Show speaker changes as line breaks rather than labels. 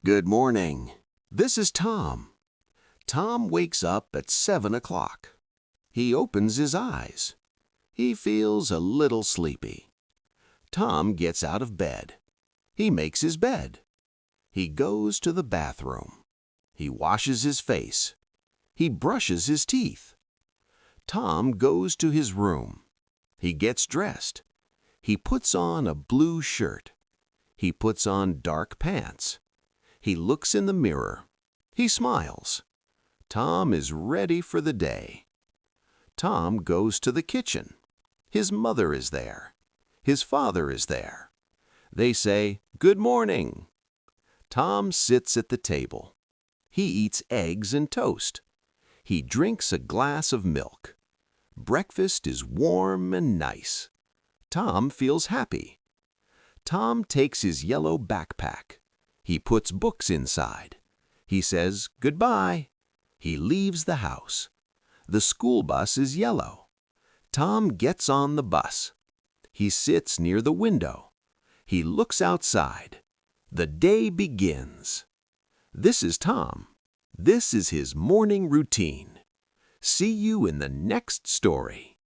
Good morning. This is Tom. Tom wakes up at 7 o'clock. He opens his eyes. He feels a little sleepy. Tom gets out of bed. He makes his bed. He goes to the bathroom. He washes his face. He brushes his teeth. Tom goes to his room. He gets dressed. He puts on a blue shirt. He puts on dark pants. He looks in the mirror. He smiles. Tom is ready for the day. Tom goes to the kitchen. His mother is there. His father is there. They say, "Good morning." Tom sits at the table. He eats eggs and toast. He drinks a glass of milk. Breakfast is warm and nice. Tom feels happy. Tom takes his yellow backpack. He puts books inside. He says goodbye. He leaves the house. The school bus is yellow. Tom gets on the bus. He sits near the window. He looks outside. The day begins. This is Tom. This is his morning routine. See you in the next story.